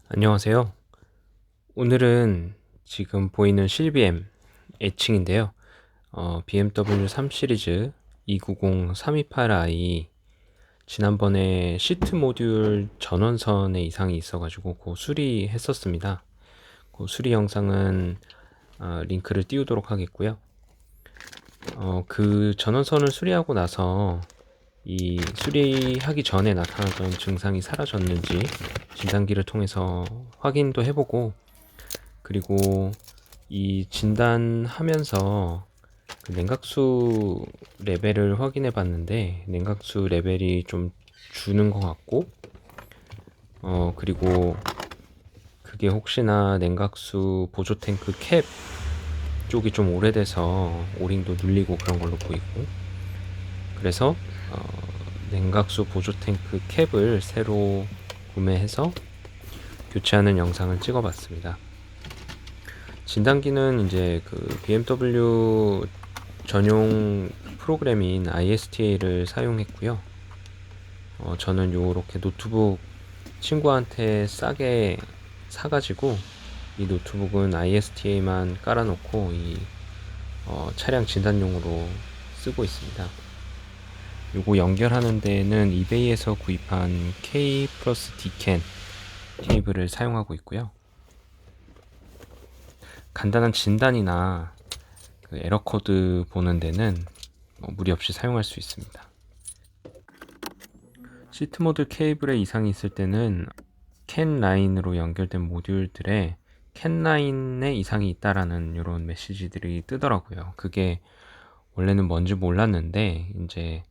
안녕하세요. 오늘은 지금 보이는 실비엠 애칭인데요. BMW 3 시리즈 290 328i 지난번에 시트 모듈 전원선에 이상이 있어가지고 수리했었습니다. 그 수리 영상은 링크를 띄우도록 하겠고요. 그 전원선을 수리하고 나서 이 수리하기 전에 나타나던 증상이 사라졌는지 진단기를 통해서 확인도 해보고, 그리고 이 진단하면서 그 냉각수 레벨을 확인해 봤는데 냉각수 레벨이 좀 주는 것 같고, 그리고 그게 혹시나 냉각수 보조 탱크 캡 쪽이 좀 오래돼서 오링도 눌리고 그런 걸로 보이고, 그래서 냉각수 보조 탱크 캡을 새로 구매해서 교체하는 영상을 찍어 봤습니다. 진단기는 이제 그 BMW 전용 프로그램인 ISTA를 사용했고요. 저는 요렇게 노트북 친구한테 싸게 사가지고 이 노트북은 ISTA만 깔아놓고 차량 진단용으로 쓰고 있습니다. 요거 연결하는 데는 이베이에서 구입한 K 플러스 D캔 케이블을 사용하고 있고요. 간단한 진단이나 그 에러 코드 보는 데는 무리 없이 사용할 수 있습니다. 시트 모듈 케이블에 이상이 있을 때는 캔 라인으로 연결된 모듈들에 캔 라인에 이상이 있다라는 이런 메시지들이 뜨더라고요. 그게 원래는 뭔지 몰랐는데 이제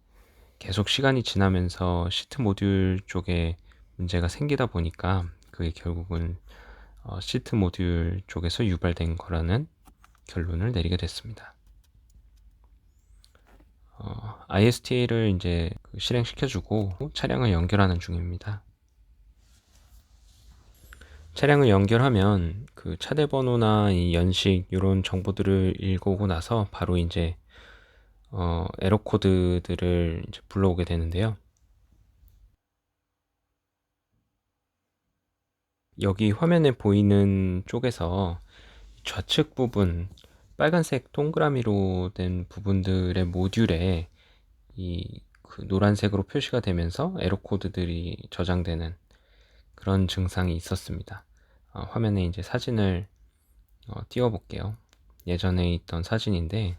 계속 시간이 지나면서 시트 모듈 쪽에 문제가 생기다 보니까 그게 결국은 시트 모듈 쪽에서 유발된 거라는 결론을 내리게 됐습니다. ISTA를 이제 실행시켜주고 차량을 연결하는 중입니다. 차량을 연결하면 그 차대 번호나 이 연식 이런 정보들을 읽어오고 나서 바로 이제 에러 코드들을 이제 불러오게 되는데요. 여기 화면에 보이는 쪽에서 좌측 부분 빨간색 동그라미로 된 부분들의 모듈에 그 노란색으로 표시가 되면서 에러 코드들이 저장되는 그런 증상이 있었습니다. 화면에 이제 사진을 띄워 볼게요. 예전에 있던 사진인데,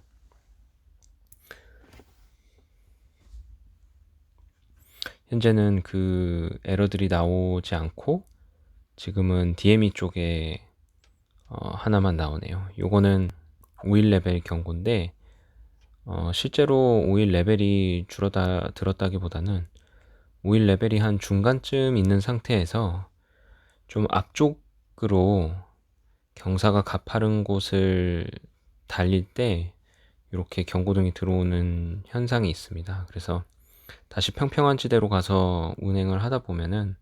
현재는 그 에러들이 나오지 않고 지금은 DME 쪽에 하나만 나오네요. 요거는 오일 레벨 경고인데, 실제로 오일 레벨이 들었다기보다는 오일 레벨이 한 중간쯤 있는 상태에서 좀 앞쪽으로 경사가 가파른 곳을 달릴 때 이렇게 경고등이 들어오는 현상이 있습니다. 그래서 다시 평평한 지대로 가서 운행을 하다 보면은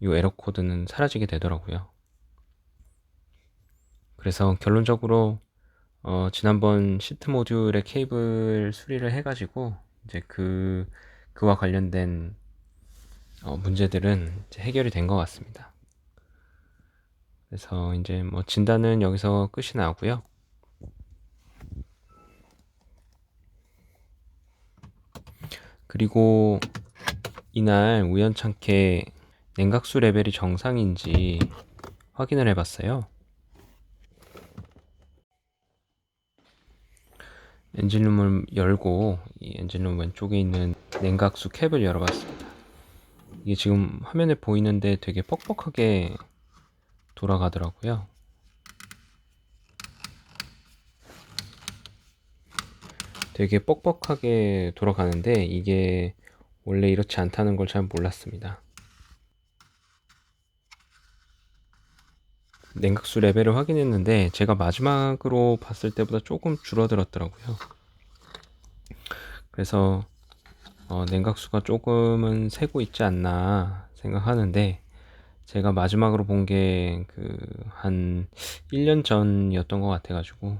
이 에러 코드는 사라지게 되더라고요. 그래서 결론적으로 지난번 시트 모듈의 케이블 수리를 해가지고 이제 그와 관련된 문제들은 이제 해결이 된 것 같습니다. 그래서 이제 뭐 진단은 여기서 끝이 나고요. 그리고 이날 우연찮게 냉각수 레벨이 정상인지 확인을 해봤어요. 엔진룸을 열고 이 엔진룸 왼쪽에 있는 냉각수 캡을 열어봤습니다. 이게 지금 화면에 보이는데 되게 뻑뻑하게 돌아가더라고요. 되게 뻑뻑하게 돌아가는데 이게 원래 이렇지 않다는 걸 잘 몰랐습니다. 냉각수 레벨을 확인했는데 제가 마지막으로 봤을 때보다 조금 줄어들었더라고요. 그래서 냉각수가 조금은 새고 있지 않나 생각하는데, 제가 마지막으로 본 게 한 1년 전이었던 것 같아가지고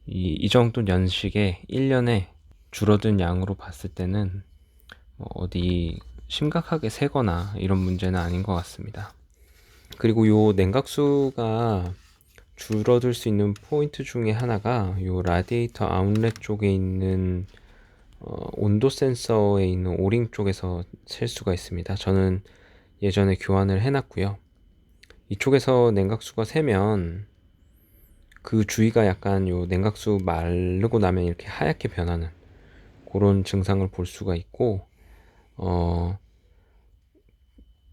이 정도 연식에 1년에 줄어든 양으로 봤을 때는 어디 심각하게 새거나 이런 문제는 아닌 것 같습니다. 그리고 요 냉각수가 줄어들 수 있는 포인트 중에 하나가 요 라디에이터 아웃렛 쪽에 있는 온도 센서에 있는 오링 쪽에서 셀 수가 있습니다. 저는 예전에 교환을 해놨고요. 이쪽에서 냉각수가 새면 그 주위가 약간 요 냉각수 마르고 나면 이렇게 하얗게 변하는 그런 증상을 볼 수가 있고,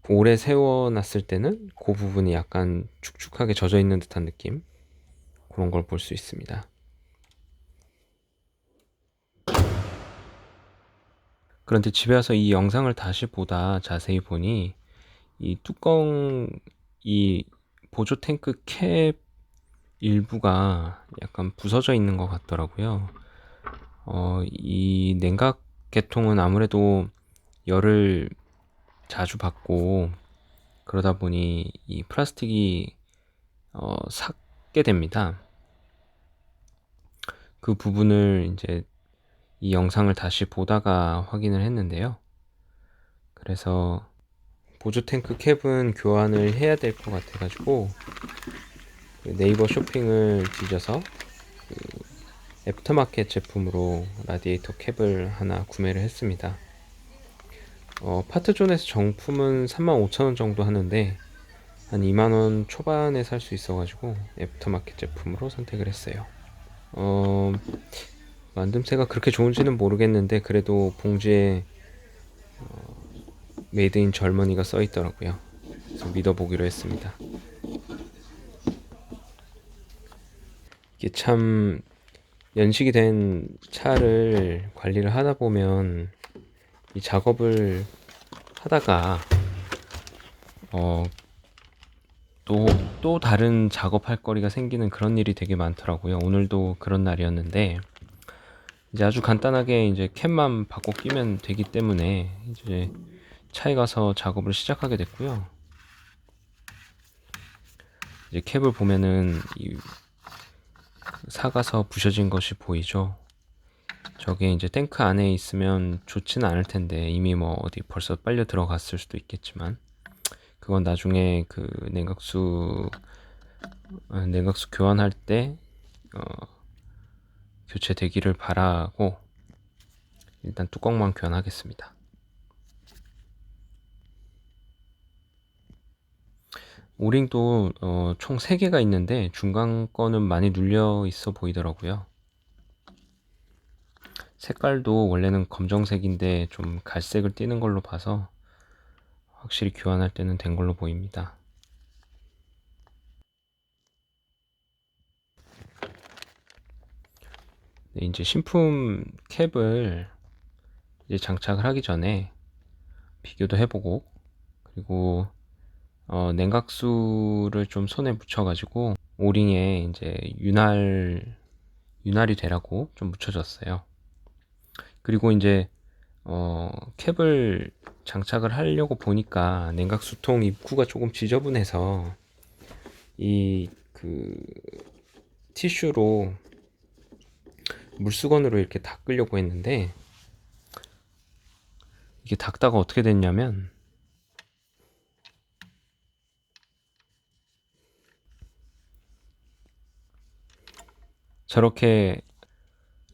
오래 세워놨을 때는 그 부분이 약간 축축하게 젖어 있는 듯한 느낌, 그런 걸 볼 수 있습니다. 그런데 집에 와서 이 영상을 다시 보다 자세히 보니 이 뚜껑, 이 보조 탱크 캡 일부가 약간 부서져 있는 것 같더라고요. 이 냉각 계통은 아무래도 열을 자주 받고 그러다 보니 이 플라스틱이 삭게 됩니다. 그 부분을 이제 이 영상을 다시 보다가 확인을 했는데요. 그래서 보조 탱크 캡은 교환을 해야 될 것 같아가지고 네이버 쇼핑을 뒤져서 애프터마켓 제품으로 라디에이터 캡을 하나 구매를 했습니다. 파트존에서 정품은 35,000원 정도 하는데 한 2만원 초반에 살 수 있어가지고 애프터마켓 제품으로 선택을 했어요. 만듦새가 그렇게 좋은지는 모르겠는데 그래도 봉지에 메이드 인 젊은이가 써 있더라고요. 그래서 믿어보기로 했습니다. 이게 참 연식이 된 차를 관리를 하다 보면 이 작업을 하다가 또 다른 작업할 거리가 생기는 그런 일이 되게 많더라고요. 오늘도 그런 날이었는데 이제 아주 간단하게 이제 캡만 바꿔 끼면 되기 때문에 이제 차에 가서 작업을 시작하게 됐고요. 이제 캡을 보면은 이 삭아서 부셔진 것이 보이죠. 저게 이제 탱크 안에 있으면 좋지는 않을 텐데 이미 뭐 어디 벌써 빨려 들어갔을 수도 있겠지만 그건 나중에 그 냉각수 교환할 때 교체되기를 바라고 일단 뚜껑만 교환하겠습니다. 오링도 총 3개가 있는데 중간 거는 많이 눌려 있어 보이더라고요. 색깔도 원래는 검정색인데 좀 갈색을 띠는 걸로 봐서 확실히 교환할 때는 된 걸로 보입니다. 네, 이제 신품 캡을 이제 장착을 하기 전에 비교도 해보고 그리고 냉각수를 좀 손에 묻혀가지고 오링에 이제 윤활이 되라고 좀 묻혀줬어요. 그리고 이제 캡을 장착을 하려고 보니까 냉각수통 입구가 조금 지저분해서 이 그 티슈로 물수건으로 이렇게 닦으려고 했는데 이게 닦다가 어떻게 됐냐면 저렇게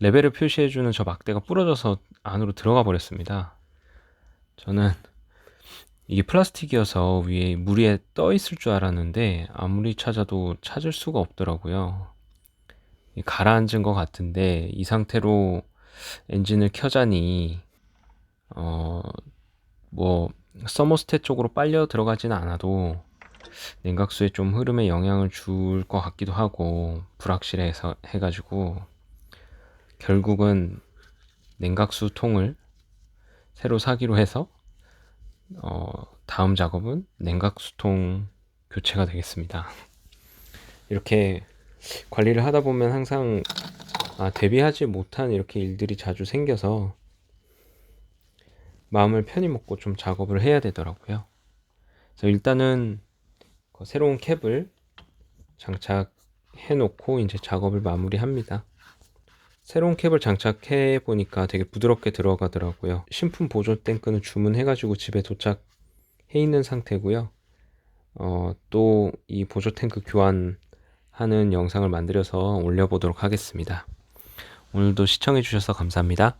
레벨을 표시해주는 저 막대가 부러져서 안으로 들어가 버렸습니다. 저는 이게 플라스틱이어서 위에 물에 떠 있을 줄 알았는데 아무리 찾아도 찾을 수가 없더라고요. 가라앉은 것 같은데 이 상태로 엔진을 켜자니 뭐 서머스탯 쪽으로 빨려 들어가지는 않아도 냉각수에 좀 흐름에 영향을 줄 것 같기도 하고 불확실해서 해가지고 결국은 냉각수 통을 새로 사기로 해서 다음 작업은 냉각수통 교체가 되겠습니다. 이렇게 관리를 하다 보면 항상 대비하지 못한 이렇게 일들이 자주 생겨서 마음을 편히 먹고 좀 작업을 해야 되더라고요. 그래서 일단은 새로운 캡을 장착해 놓고 이제 작업을 마무리합니다. 새로운 캡을 장착해 보니까 되게 부드럽게 들어가더라고요. 신품 보조 탱크는 주문해 가지고 집에 도착해 있는 상태고요. 또 이 보조 탱크 교환하는 영상을 만들어서 올려보도록 하겠습니다. 오늘도 시청해 주셔서 감사합니다.